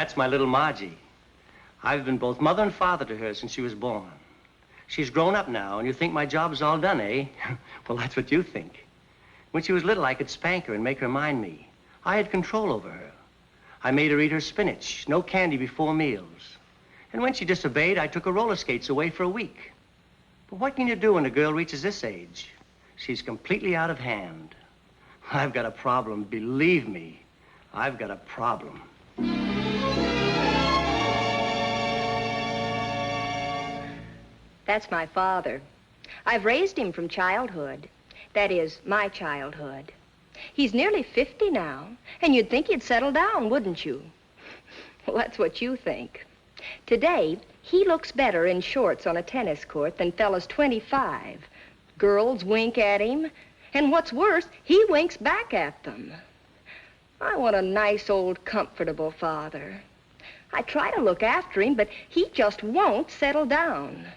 That's my little Margie. I've been both mother and father to her since she was born. She's grown up now, and you think my job's all done, eh? Well, that's what you think. When she was little, I could spank her and make her mind me. I had control over her. I made her eat her spinach, no candy before meals. And when she disobeyed, I took her roller skates away for a week. But what can you do when a girl reaches this age? She's completely out of hand. I've got a problem, believe me. I've got a problem. That's my father. I've raised him from childhood. That is, my childhood. He's nearly 50 now, and you'd think he'd settle down, wouldn't you? Well, that's what you think. Today, he looks better in shorts on a tennis court than fellas 25. Girls wink at him, and what's worse, he winks back at them. I want a nice, old, comfortable father. I try to look after him, but he just won't settle down.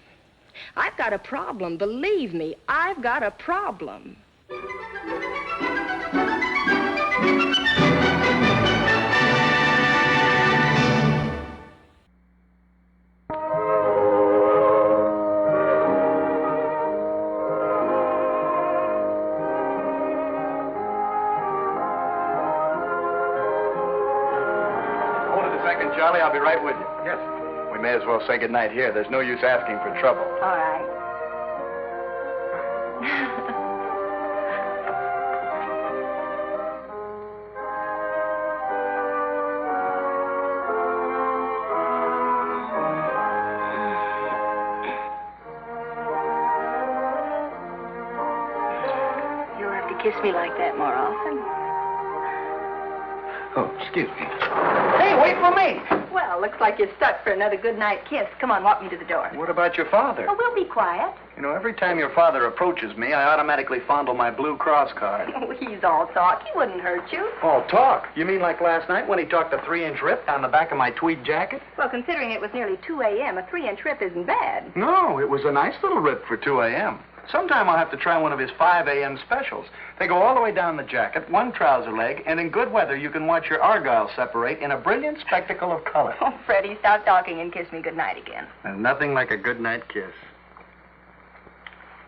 I've got a problem, believe me, I've got a problem. Hold it a second, Charlie. I'll be right with you. Yes. We may as well say goodnight here. There's no use asking for trouble. All right. You'll have to kiss me like that more often. Oh, excuse me. Hey, wait for me. Well, looks like you're stuck for another goodnight kiss. Come on, walk me to the door. What about your father? Oh, we'll be quiet. You know, every time your father approaches me, I automatically fondle my Blue Cross card. Oh, he's all talk. He wouldn't hurt you. Oh, talk? You mean like last night when he talked a 3-inch rip down the back of my tweed jacket? Well, considering it was nearly 2 a.m., a 3-inch rip isn't bad. No, it was a nice little rip for 2 a.m. Sometime I'll have to try one of his 5 a.m. specials. They go all the way down the jacket, one trouser leg, and in good weather you can watch your argyle separate in a brilliant spectacle of color. Oh, Freddie, stop talking and kiss me goodnight again. And nothing like a goodnight kiss.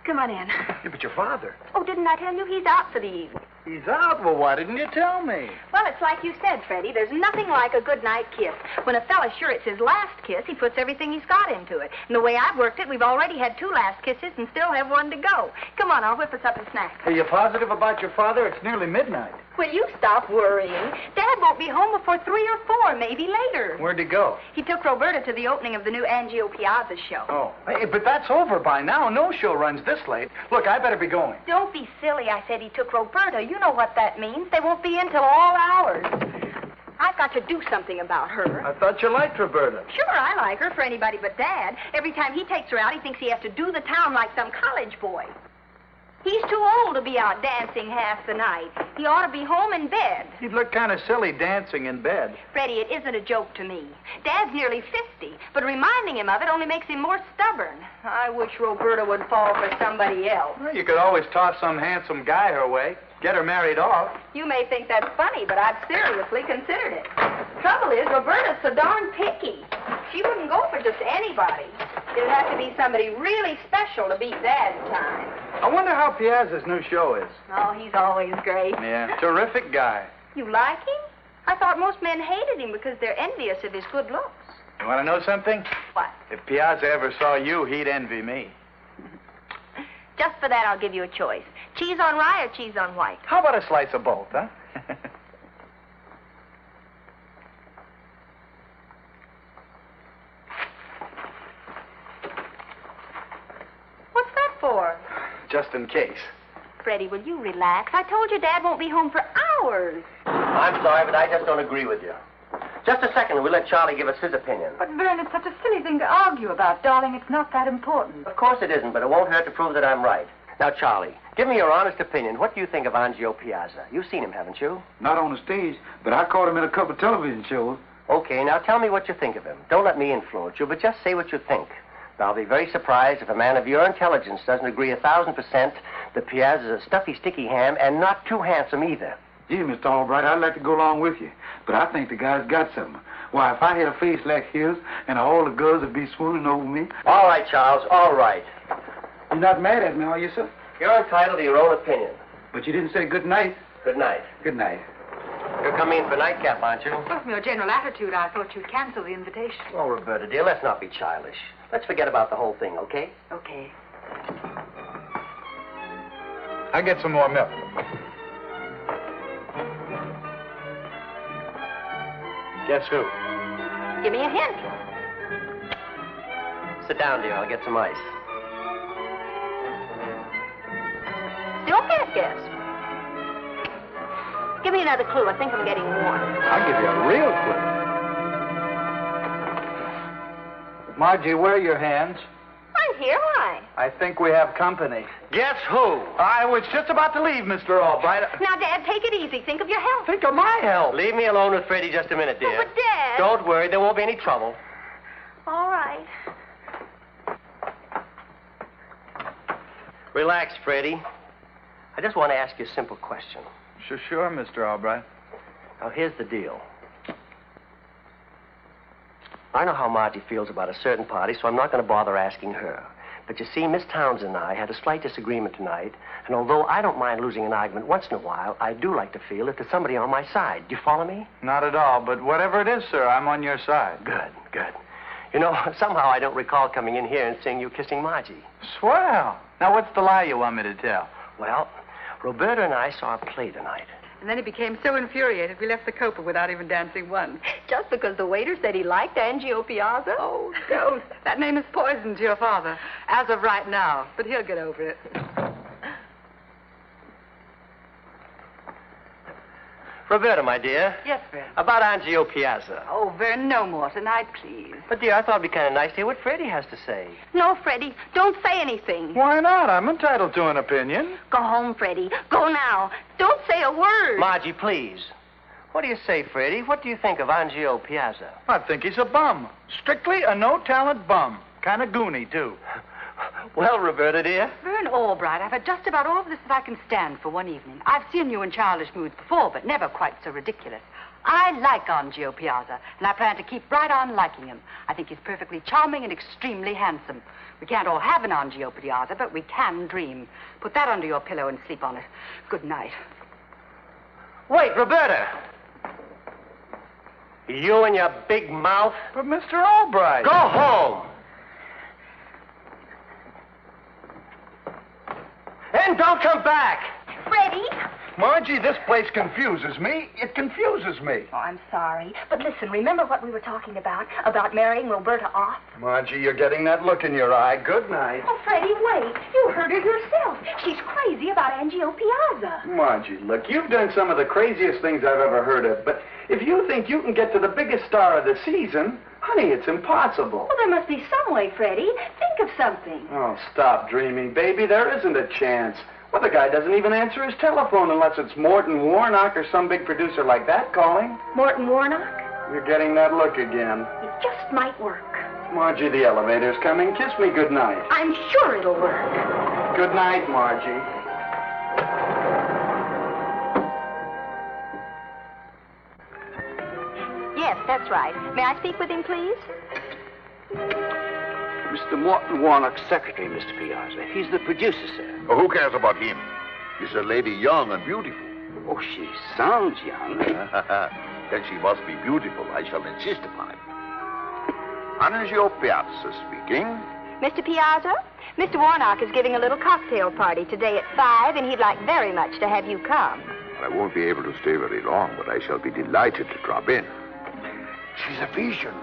Come on in. Yeah, but your father. Oh, didn't I tell you he's out for the evening? He's out? Well, why didn't you tell me? Well, it's like you said, Freddie. There's nothing like a goodnight kiss. When a fella's sure it's his last kiss, he puts everything he's got into it. And the way I've worked it, we've already had 2 last kisses and still have 1 to go. Come on, I'll whip us up a snack. Are you positive about your father? It's nearly midnight. Will you stop worrying? Dad won't be home before 3 or 4, maybe later. Where'd he go? He took Roberta to the opening of the new Anzio Piazza show. Oh, hey, but that's over by now. No show runs this late. Look, I better be going. Don't be silly. I said he took Roberta. You know what that means. They won't be in till all hours. I've got to do something about her. I thought you liked Roberta. Sure, I like her for anybody but Dad. Every time he takes her out, he thinks he has to do the town like some college boy. He's too old to be out dancing half the night. He ought to be home in bed. He'd look kind of silly dancing in bed. Freddie, it isn't a joke to me. Dad's nearly 50, but reminding him of it only makes him more stubborn. I wish Roberta would fall for somebody else. Well, you could always toss some handsome guy her way. Get her married off. You may think that's funny, but I've seriously considered it. Trouble is, Roberta's so darn picky. She wouldn't go for just anybody. It'd have to be somebody really special to beat Dad's time. I wonder how Piazza's new show is. Oh, he's always great. Yeah, terrific guy. You like him? I thought most men hated him because they're envious of his good looks. You want to know something? What? If Piazza ever saw you, he'd envy me. Just for that, I'll give you a choice. Cheese on rye or cheese on white? How about a slice of both, huh? What's that for? Just in case. Freddie, will you relax? I told you Dad won't be home for hours. I'm sorry, but I just don't agree with you. Just a second, and we'll let Charlie give us his opinion. But, Vern, it's such a silly thing to argue about, darling. It's not that important. Of course it isn't, but it won't hurt to prove that I'm right. Now, Charlie, give me your honest opinion. What do you think of Anzio Piazza? You've seen him, haven't you? Not on the stage, but I caught him in a couple television shows. Okay, now tell me what you think of him. Don't let me influence you, but just say what you think. I'll be very surprised if a man of your intelligence doesn't agree 1,000% that Piazza's a stuffy, sticky ham and not too handsome either. Gee, Mr. Albright, I'd like to go along with you, but I think the guy's got something. Why, if I had a face like his, and all the girls would be swooning over me. All right, Charles, all right. You're not mad at me, are you, sir? You're entitled to your own opinion. But you didn't say good night. Good night. Good night. You're coming in for nightcap, aren't you? Well, from your general attitude, I thought you'd cancel the invitation. Oh, Roberta, dear, let's not be childish. Let's forget about the whole thing, okay? Okay. I'll get some more milk. Guess who? Give me a hint. Sit down, dear. I'll get some ice. Still can't guess. Give me another clue. I think I'm getting warm. I'll give you a real clue. Margie, where are your hands? I'm here. Why? I think we have company. Guess who? I was just about to leave, Mr. Albright. Now, Dad, take it easy. Think of your health. Think of my health. Leave me alone with Freddie just a minute, dear. Oh, but, Dad. Don't worry. There won't be any trouble. All right. Relax, Freddie. I just want to ask you a simple question. Sure, Mr. Albright. Now, here's the deal. I know how Margie feels about a certain party, so I'm not going to bother asking her. But you see, Miss Townsend and I had a slight disagreement tonight, and although I don't mind losing an argument once in a while, I do like to feel that there's somebody on my side. Do you follow me? Not at all, but whatever it is, sir, I'm on your side. Good, good. You know, somehow I don't recall coming in here and seeing you kissing Margie. Swell. Now, what's the lie you want me to tell? Well, Roberta and I saw a play tonight. And then he became so infuriated, we left the Copa without even dancing once. Just because the waiter said he liked Anzio Piazza? Oh, don't. That name is poison to your father, as of right now. But he'll get over it. Roberta, my dear. Yes, Vern. About Anzio Piazza. Oh, Vern, no more tonight, please. But, dear, I thought it'd be kind of nice to hear what Freddie has to say. No, Freddie. Don't say anything. Why not? I'm entitled to an opinion. Go home, Freddie. Go now. Don't say a word. Margie, please. What do you say, Freddie? What do you think of Anzio Piazza? I think he's a bum. Strictly a no-talent bum. Kind of goony, too. Well, Roberta, dear. Vern Albright, I've had just about all of this that I can stand for one evening. I've seen you in childish moods before, but never quite so ridiculous. I like Anzio Piazza, and I plan to keep right on liking him. I think he's perfectly charming and extremely handsome. We can't all have an Anzio Piazza, but we can dream. Put that under your pillow and sleep on it. Good night. Wait, Roberta. You and your big mouth. But, Mr. Albright. Go home. And don't come back. Freddie? Margie, this place confuses me. It confuses me. Oh, I'm sorry. But listen, remember what we were talking about marrying Roberta off? Margie, you're getting that look in your eye. Good night. Oh, Freddie, wait. You heard her yourself. She's crazy about Anzio Piazza. Margie, look, you've done some of the craziest things I've ever heard of, but if you think you can get to the biggest star of the season, honey, it's impossible. Well, there must be some way, Freddie. Think of something. Oh, stop dreaming, baby. There isn't a chance. Well, the guy doesn't even answer his telephone unless it's Morton Warnock or some big producer like that calling. Morton Warnock? You're getting that look again. It just might work. Margie, the elevator's coming. Kiss me good night. I'm sure it'll work. Good night, Margie. Yes, that's right. May I speak with him, please? Mr. Morton Warnock's secretary, Mr. Piazza. He's the producer, sir. Oh, who cares about him? He's a lady young and beautiful. Oh, she sounds young. Then she must be beautiful. I shall insist upon it. Anzio Piazza speaking. Mr. Piazza, Mr. Warnock is giving a little cocktail party today at 5, and he'd like very much to have you come. I won't be able to stay very long, but I shall be delighted to drop in. She's a vision.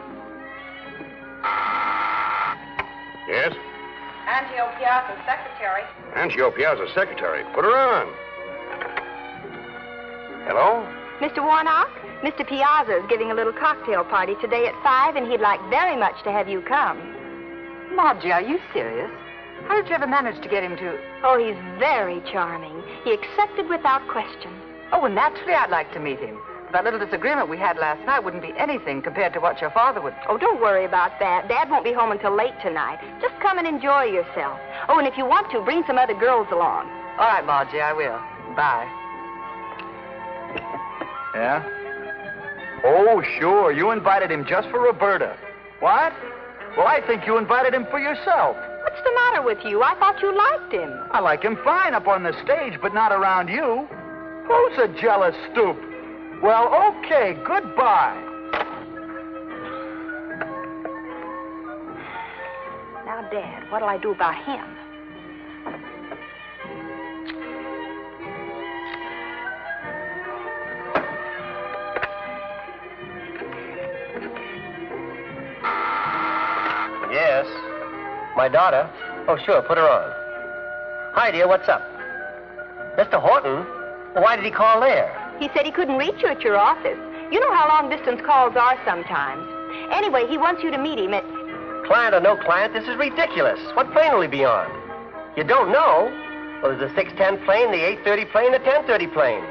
Yes? Anzio Piazza's secretary. Anzio Piazza's secretary. Put her on. Hello? Mr. Warnock, Mr. Piazza is giving a little cocktail party today at 5, and he'd like very much to have you come. Margie, are you serious? How did you ever manage to get him to... Oh, he's very charming. He accepted without question. Oh, well, naturally I'd like to meet him. That little disagreement we had last night wouldn't be anything compared to what your father would... Oh, don't worry about that. Dad won't be home until late tonight. Just come and enjoy yourself. Oh, and if you want to, bring some other girls along. All right, Margie, I will. Bye. Yeah? Oh, sure. You invited him just for Roberta. What? Well, I think you invited him for yourself. What's the matter with you? I thought you liked him. I like him fine up on the stage, but not around you. Who's a jealous stoop? Well, okay, goodbye. Now, Dad, what'll I do about him? Yes. My daughter? Oh, sure, put her on. Hi, dear, what's up? Mr. Horton? Well, why did he call there? He said he couldn't reach you at your office. You know how long-distance calls are sometimes. Anyway, he wants you to meet him at... Client or no client, this is ridiculous. What plane will he be on? You don't know? Well, there's the 6:10 plane, the 8:30 plane, the 10:30 plane.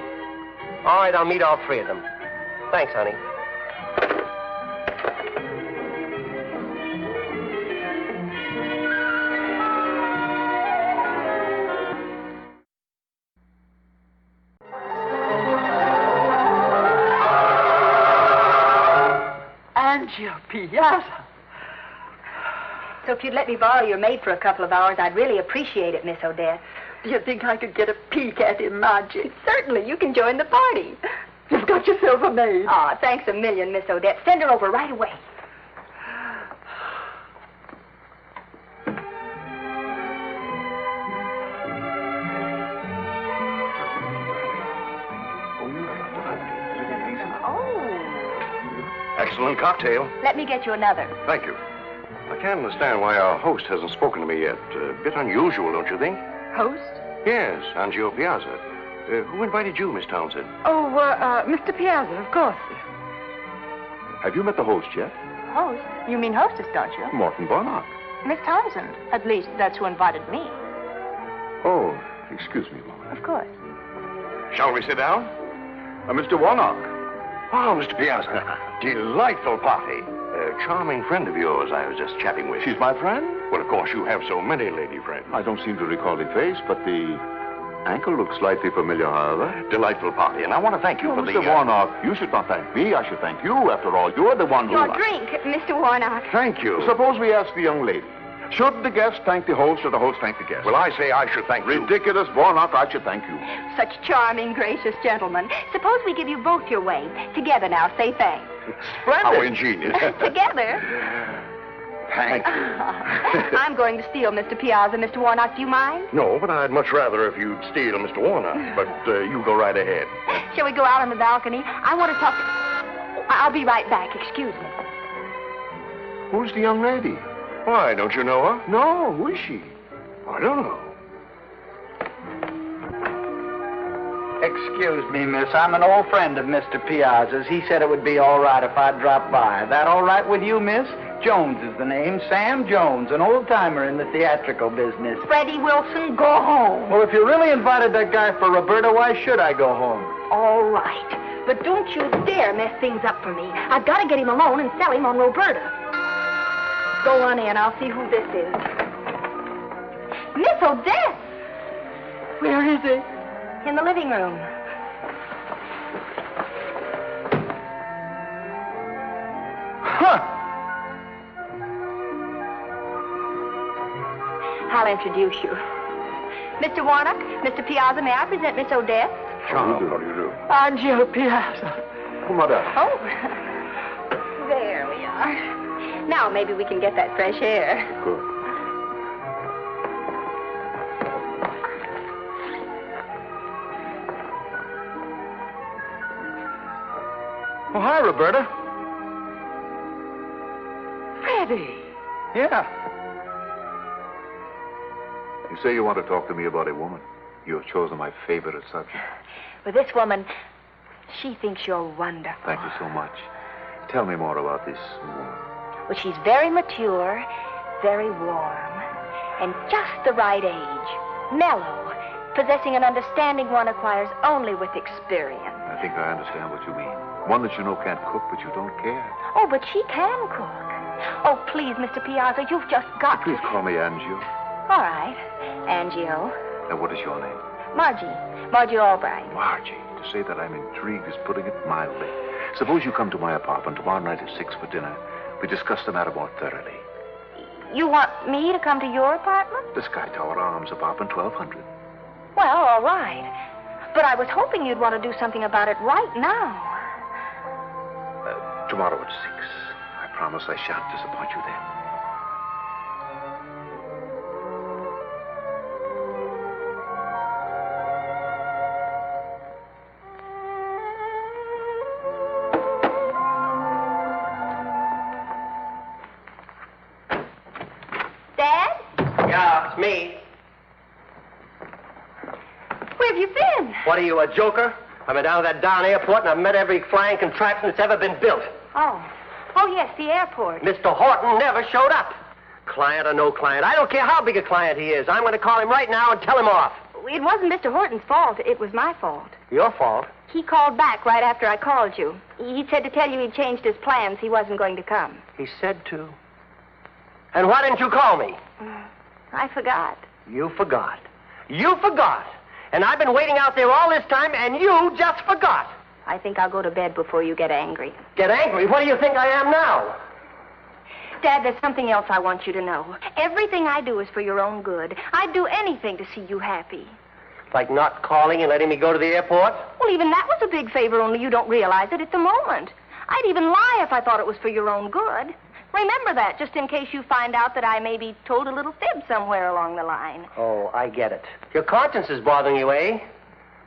All right, I'll meet all three of them. Thanks, honey. Anzio, Piazza. So if you'd let me borrow your maid for a couple of hours, I'd really appreciate it, Miss Odette. Do you think I could get a peek at him, Margie? Certainly, you can join the party. You've got yourself a maid. Aw, thanks a million, Miss Odette. Send her over right away. Excellent cocktail. Let me get you another. Thank you. I can't understand why our host hasn't spoken to me yet. A bit unusual, don't you think? Host? Yes, Anzio Piazza. Who invited you, Miss Townsend? Oh, Mr. Piazza, of course. Have you met the host yet? Host? You mean hostess, don't you? Morton Warnock. Miss Townsend. At least that's who invited me. Oh, excuse me a moment. Of course. Shall we sit down? Mr. Warnock. Oh, Mr. Piazza. Delightful party. A charming friend of yours I was just chatting with. She's my friend? Well, of course, you have so many lady friends. I don't seem to recall the face, but the ankle looks slightly familiar, however. Delightful party, and I want to thank you for the... Mr. Warnock, you should not thank me. I should thank you. After all, you're the one who... Your drink, Mr. Warnock. Thank you. Suppose we ask the young lady. Should the guest thank the host or the host thank the guest? Well, I say I should thank you. Ridiculous, Warnock. I should thank you. Such charming, gracious gentlemen. Suppose we give you both your way. Together now, say thanks. Splendid. How ingenious. Together. Thank you. I'm going to steal Mr. Piazza. Mr. Warnock, do you mind? No, but I'd much rather if you'd steal Mr. Warnock. But you go right ahead. Shall we go out on the balcony? I want to talk to... I'll be right back. Excuse me. Who's the young lady? Why, don't you know her? No, who is she? I don't know. Excuse me, miss. I'm an old friend of Mr. Piazza's. He said it would be all right if I dropped by. That all right with you, miss? Jones is the name. Sam Jones, an old-timer in the theatrical business. Freddie Wilson, go home. Well, if you really invited that guy for Roberta, why should I go home? All right. But don't you dare mess things up for me. I've got to get him alone and sell him on Roberta. Go on in. I'll see who this is. Miss Odette! Where is he? In the living room. Huh! I'll introduce you. Mr. Warnock, Mr. Piazza, may I present Miss Odette? How do you do? Anzio Piazza. Oh, madame. Oh. There we are. Now maybe we can get that fresh air. Good. Oh, hi, Roberta. Freddie. Yeah. You say you want to talk to me about a woman. You have chosen my favorite subject. With this woman, She thinks you're wonderful. Thank you so much. Tell me more about this woman. Well, she's very mature, very warm, and just the right age. Mellow, possessing an understanding one acquires only with experience. I think I understand what you mean. One that you know can't cook, but you don't care. Oh, but she can cook. Oh, please, Mr. Piazza, you've just got Please to... call me Anzio. All right. Anzio. And what is your name? Margie. Margie Albright. Margie. To say that I'm intrigued is putting it mildly. Suppose you come to my apartment tomorrow night at 6 for dinner. We discuss the matter more thoroughly. You want me to come to your apartment? The Sky Tower Arms, apartment 1200. Well, all right. But I was hoping you'd want to do something about it right now. Tomorrow at 6. I promise I shan't disappoint you then. Dad? Yeah, it's me. Where have you been? What are you, a joker? I've been down to that darn airport and I've met every flying contraption that's ever been built. Oh, yes, the airport. Mr. Horton never showed up. Client or no client, I don't care how big a client he is. I'm going to call him right now and tell him off. It wasn't Mr. Horton's fault. It was my fault. Your fault? He called back right after I called you. He said to tell you he'd changed his plans. He wasn't going to come. He said to. And why didn't you call me? I forgot. You forgot. You forgot. And I've been waiting out there all this time, and you just forgot. I think I'll go to bed before you get angry. Get angry? What do you think I am now? Dad, there's something else I want you to know. Everything I do is for your own good. I'd do anything to see you happy. Like not calling and letting me go to the airport? Well, even that was a big favor, only you don't realize it at the moment. I'd even lie if I thought it was for your own good. Remember that, just in case you find out that I maybe told a little fib somewhere along the line. Oh, I get it. Your conscience is bothering you, eh?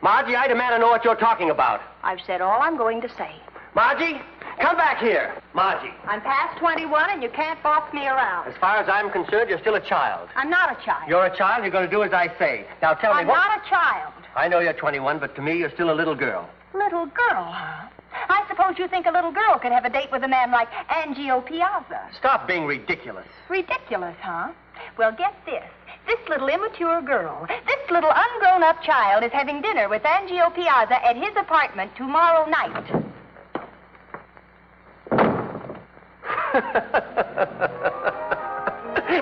Margie, I demand to know what you're talking about. I've said all I'm going to say. Margie, come back here. Margie. I'm past 21 and you can't boss me around. As far as I'm concerned, you're still a child. I'm not a child. You're a child, you're going to do as I say. Now tell me I'm what... not a child. I know you're 21, but to me, you're still a little girl. Little girl, huh? I suppose you think a little girl could have a date with a man like Anzio Piazza. Stop being ridiculous. Ridiculous, huh? Well, get this. This little immature girl, this little ungrown-up child is having dinner with Anzio Piazza at his apartment tomorrow night.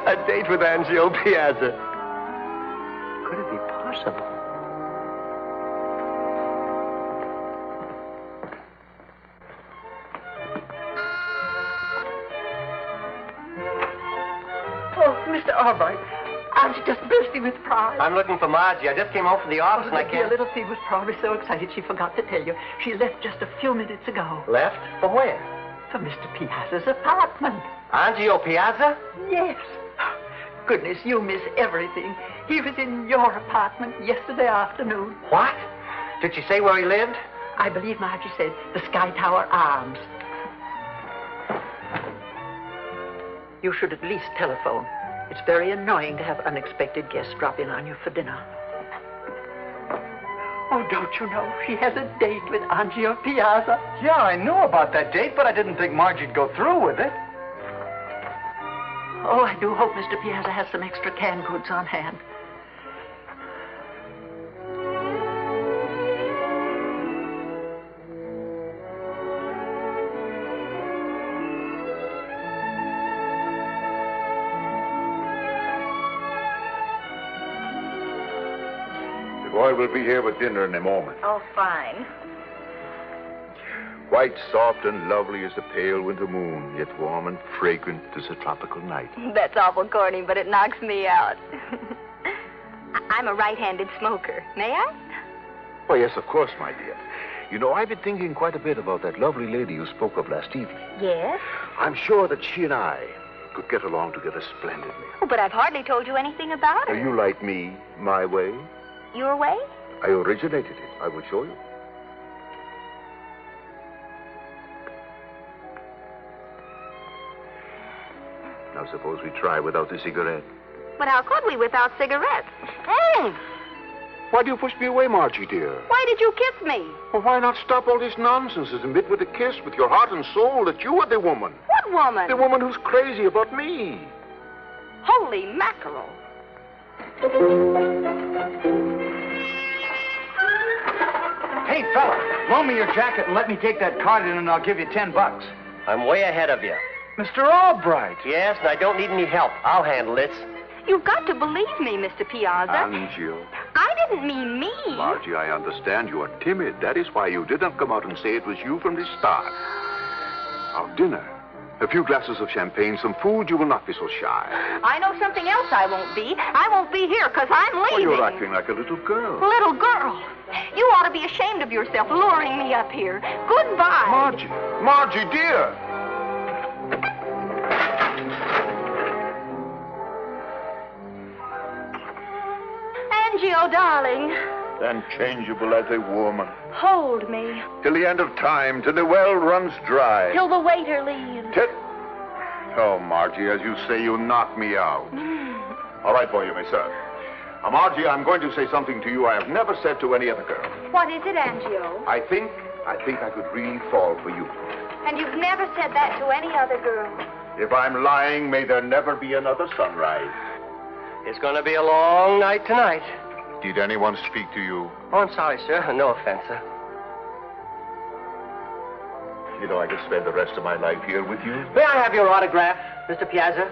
A date with Anzio Piazza. Could it be possible? Oh, Mr. Albright, I'm just bursting with pride. I'm looking for Margie. I just came home from the office and I Dear can't... little thing was probably so excited she forgot to tell you. She left just a few minutes ago. Left? For where? For Mr. Piazza's apartment. Anzio Piazza? Yes. Goodness, you miss everything. He was in your apartment yesterday afternoon. What? Did she say where he lived? I believe Margie said the Sky Tower Arms. You should at least telephone. It's very annoying to have unexpected guests drop in on you for dinner. Oh, don't you know? She has a date with Anzio Piazza. Yeah, I knew about that date, but I didn't think Margie'd go through with it. Oh, I do hope Mr. Piazza has some extra canned goods on hand. The boy will be here with dinner in a moment. Oh, fine. White, soft, and lovely as the pale winter moon, yet warm and fragrant as a tropical night. That's awful corny, but it knocks me out. I'm a right-handed smoker. May I? Oh, yes, of course, my dear. You know, I've been thinking quite a bit about that lovely lady you spoke of last evening. Yes? I'm sure that she and I could get along together splendidly. Oh, but I've hardly told you anything about her. You like me, my way? Your way? I originated it. I will show you. Now, suppose we try without the cigarette. But how could we without cigarettes? Why do you push me away, Margie, dear? Why did you kiss me? Well, why not stop all this nonsense and admit with a kiss, with your heart and soul, that you are the woman? What woman? The woman who's crazy about me. Holy mackerel. Hey, fella, loan me your jacket and let me take that card in and I'll give you $10. I'm way ahead of you. Mr. Albright. Yes, and I don't need any help. I'll handle this. You've got to believe me, Mr. Piazza. Anzio. I didn't mean me. Margie, I understand you are timid. That is why you didn't come out and say it was you from the start. Our dinner. A few glasses of champagne, some food, you will not be so shy. I know something else I won't be. I won't be here because I'm leaving. Oh, you're acting like a little girl. Little girl. You ought to be ashamed of yourself luring me up here. Goodbye. Margie. Margie, dear. Anzio, darling. Unchangeable as a woman. Hold me. Till the end of time, till the well runs dry. Till the waiter leaves. Oh, Margie, as you say, you knock me out. All right, boy, you may serve. Margie, I'm going to say something to you I have never said to any other girl. What is it, Anzio? I think I could really fall for you. And you've never said that to any other girl. If I'm lying, may there never be another sunrise. It's going to be a long night tonight. Did anyone speak to you? Oh, I'm sorry, sir. No offense, sir. You know, I could spend the rest of my life here with you. May I have your autograph, Mr. Piazza?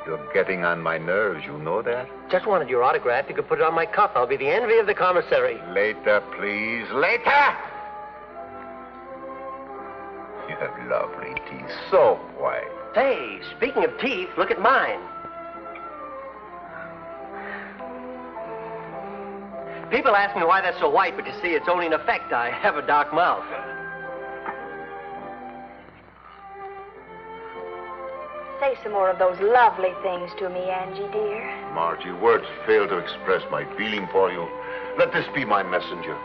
You're getting on my nerves, you know that? Just wanted your autograph. You could put it on my cuff. I'll be the envy of the commissary. Later, please. Later! You have lovely teeth, so white. Say, speaking of teeth, look at mine. People ask me why they're so white, but you see, it's only an effect. I have a dark mouth. Say some more of those lovely things to me, Angie, dear. Margie, words fail to express my feeling for you. Let this be my messenger.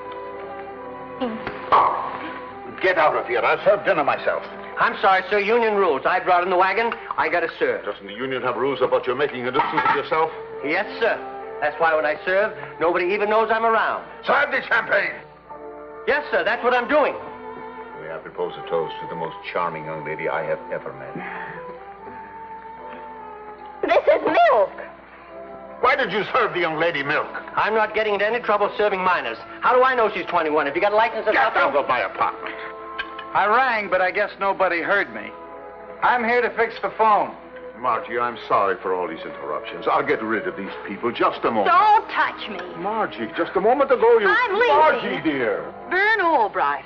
Get out of here. I'll serve dinner myself. I'm sorry, sir. Union rules. I brought in the wagon. I got to serve. Doesn't the union have rules about your making a nuisance of yourself? Yes, sir. That's why when I serve, nobody even knows I'm around. Serve the champagne. Yes, sir. That's what I'm doing. May I propose a toast to the most charming young lady I have ever met? This is milk. Why did you serve the young lady milk? I'm not getting into any trouble serving minors. How do I know she's 21? Have you got a license or Get something? out of my apartment. I rang, but I guess nobody heard me. I'm here to fix the phone. Margie, I'm sorry for all these interruptions. I'll get rid of these people. Just a moment. Don't touch me. Margie, just a moment ago you... I'm leaving. Margie, dear. Vern Albright,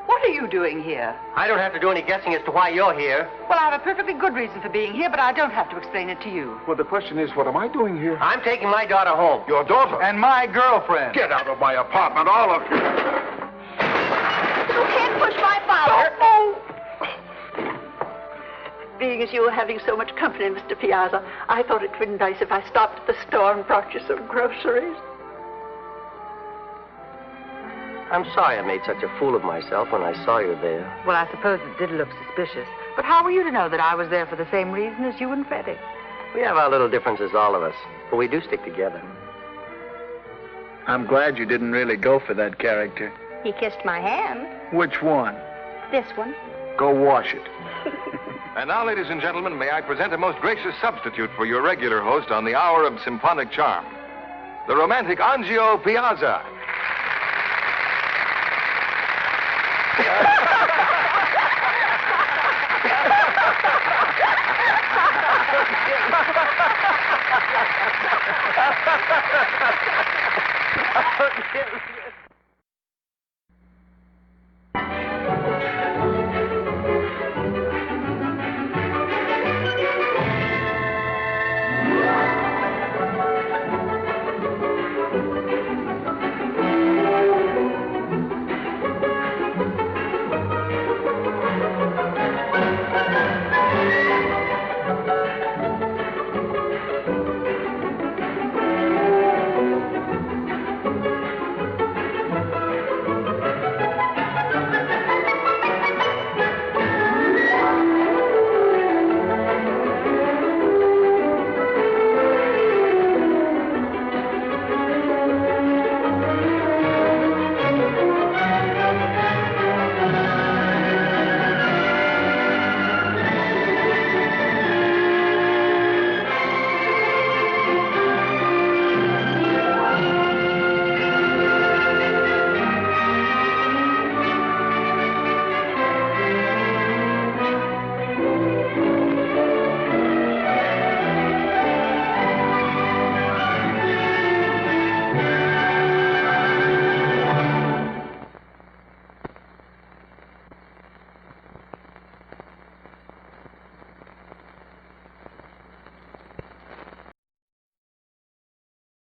what are you doing here? I don't have to do any guessing as to why you're here. Well, I have a perfectly good reason for being here, but I don't have to explain it to you. Well, the question is, what am I doing here? I'm taking my daughter home. Your daughter? And my girlfriend. Get out of my apartment, all of you. You can't push my father. Being as you were having so much company, Mr. Piazza, I thought it would be nice if I stopped at the store and brought you some groceries. I'm sorry I made such a fool of myself when I saw you there. Well, I suppose it did look suspicious. But how were you to know that I was there for the same reason as you and Freddie? We have our little differences, all of us, but we do stick together. I'm glad you didn't really go for that character. He kissed my hand. Which one? This one. Go wash it. And now, ladies and gentlemen, may I present a most gracious substitute for your regular host on the hour of symphonic charm, the romantic Anzio Piazza.